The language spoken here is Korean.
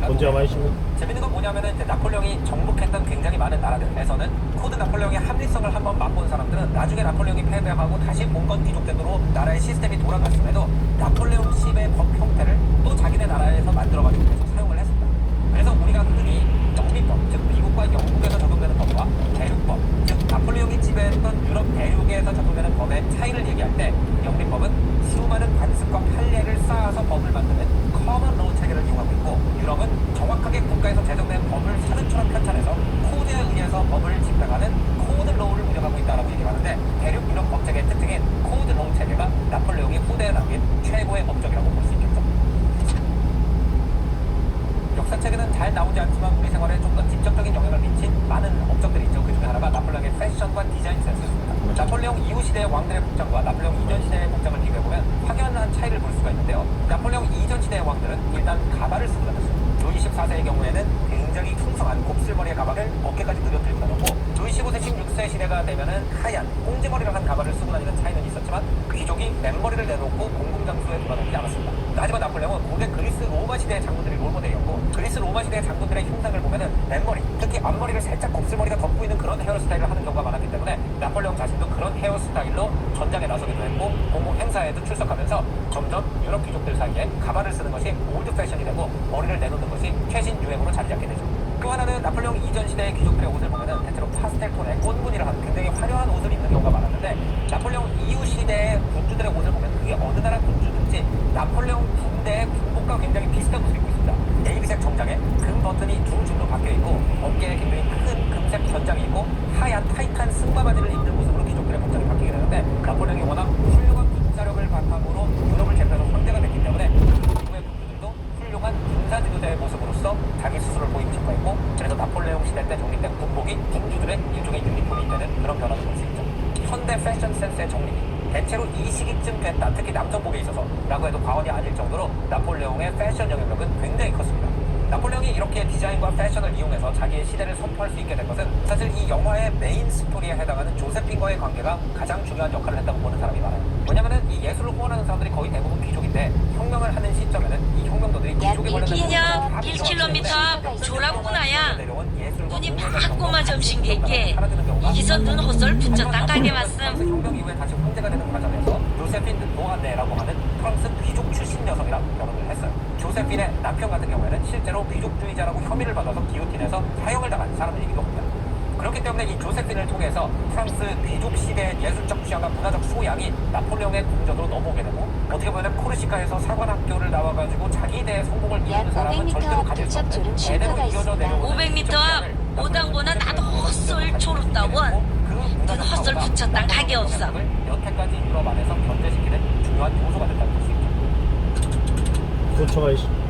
나라가 언제 와이시는? 재밌는 건 뭐냐면은 이제 나폴레옹이 정복했던 굉장히 많은 나라들에서는 코드 나폴레옹의 합리성을 한번 맛본 사람들은 나중에 나폴레옹이 패배하고 다시 봉건 귀족제도로 나라의 시스템이 돌아갔음에도 나폴레옹식의 법 형태를 또 자기네 나라에서 만들어가지고 계속 사용을 했습니다. 그래서 우리가 흔히 영미법, 즉 미국과 영국에서 적용되는 법과 대륙법, 즉 나폴레옹이 지배했던 유럽 대륙에서 적용되는 법의 차이를 얘기할 때 영미법은 수많은 관습과 판례를 쌓아서 법을 만드는 커먼 로우 체계를 이용하고 있고, 유럽은 정확하게 국가에서 제정된 법을 사전처럼 편찬해서 코드에 의해서 법을 집행하는 코드 로우를 운영하고 있다고 얘기를 하는데, 대륙 유럽 법체계의 특징인 코드 로우 체계가 나폴레옹이 후대에 남긴 최고의 업적이라고 볼 수 있겠죠. 역사책에는 잘 나오지 않지만 우리 생활에 좀 더 직접적인 영향을 미친 많은 업적들이 있죠. 그 중에 하나가 나폴레옹의 패션과 디자인 센스였습니다. 나폴레옹 이후 시대의 왕들의 복장과 나폴레옹 이전 시대의 복장을 비교해보면 확연한 차이를 볼 수가 있는데요. 나폴레옹 이전 시대의 왕들은 일단 가발을 쓰고 다녔어요. 루이 14세의 경우에는 굉장히 풍성한 곱슬머리의 가발을 어깨까지 늘어뜨리고 다녔고, 루이 15세, 16세 시대가 되면은 하얀 꽁지머리를 한 가발을 쓰고 다니는 차이는 있었지만 귀족이 맨머리를 내놓고 공공장소에 돌아다니지 않았습니다. 하지만 나폴레옹은 고대 그리스 로마 시대의 장군들이 롤모델이었고, 그리스 로마 시대의 장군들의 흉상을 보면은 맨머리, 특히 앞머리를 살짝 곱슬머리가 덮고 있는 그런 헤어스타일을 하는 경우가 많았기 때문에 나폴레옹 자신도 그런 헤어스타일로 전장에 나서기도 했고, 공공 행사에도 출석하면서 점점 유럽 귀족들 사이에 가발을 쓰는 것이 올드 패션이 되고 머리를 내놓는 것이 최신 유행으로 자리 잡게 되죠. 또 하나는 나폴레옹 이전 시대의 귀족들의 옷을 보면은 대체로 파스텔 톤의 꽃무늬를 하는 굉장히 화려한 옷을 입는 경우가 많았는데, 나폴레옹 이후 시대의 군주들의 옷을 보면 그게 어느 나라 군주든지 나폴레옹 군대의 군복과 굉장히 비슷한 옷을 입고 있습니다. 네이비색 정장에 금 버튼이 두 줄로 박혀 있고, 어깨에 굉장히 큰 금색 전장이 있고, 하얀 타이트한 승마 바지를 입는 모습으로 귀족들의 복장이 바뀌게 되는데, 나폴레옹이 워낙 훌륭한 군사력을 바탕으로 유럽을 제패해서 황제가 됐기 때문에 그 이후의 군주들도 훌륭한 군사 지도자의 모습으로서 자기 스스로를 보이고 싶어 했고, 그래서 나폴레옹 시대 때 정립된 군복이 군주들의 일종의 유니폼이 되는 그런 변화를 볼 수 있죠. 현대 패션 센스의 정립이 대체로 이 시기쯤 됐다, 특히 남정복에 있어서 라고 해도 과언이 아닐 정도로 나폴레옹의 패션 영향력은 굉장히 컸습니다. 나폴레옹이 이렇게 디자인과 패션을 이용해서 자기의 시대를 선포할 수 있게 된 것은 사실 이 영화의 메인 스토리에 해당하는 조세핀과의 관계가 가장 중요한 역할을 했다고 보는 사람이 많아요. 왜냐면은 이 예술을 후원하는 사람들이 거의 대부분 귀족인데, 혁명을 하는 시점에는 이 혁명도들이 귀족에 관련된 그냥 1km 앞 조라구나야 눈이 파랗고마 점심 개게 이기서 눈 헛설 붙였단 가게 왔음. 혁명 이후에 다시 황제가 되는 과정에서 조세핀 노아네라고 하는 프랑스 귀족 출신 여성이랑 결혼을 했어요. 조세핀의 남편 같은 경우에는 실제로 귀족주의자라고 혐의를 받아서 기요틴에서 사형을 당한 사람이기도 합니다. 그렇기 때문에 이 조세핀을 통해서 프랑스 귀족 시대의 예술적 취향과 문화적 소양이 나폴레옹의 궁전으로 넘어오게 되고, 어떻게 보면 코르시카에서 사관학교를 나와가지고 자기 대의 성공을 이루는 사람은 절대로 가질 수 없는 대대로 이어져 내려오는 500m 앞 오당보나 나도 헛설 초롭다원. 눈 헛설 붙였단 가게 없어. 여태까지 유럽 안에서 견제시키는 중요한 요소가 됐다고 볼 수 있죠. 도착하이시.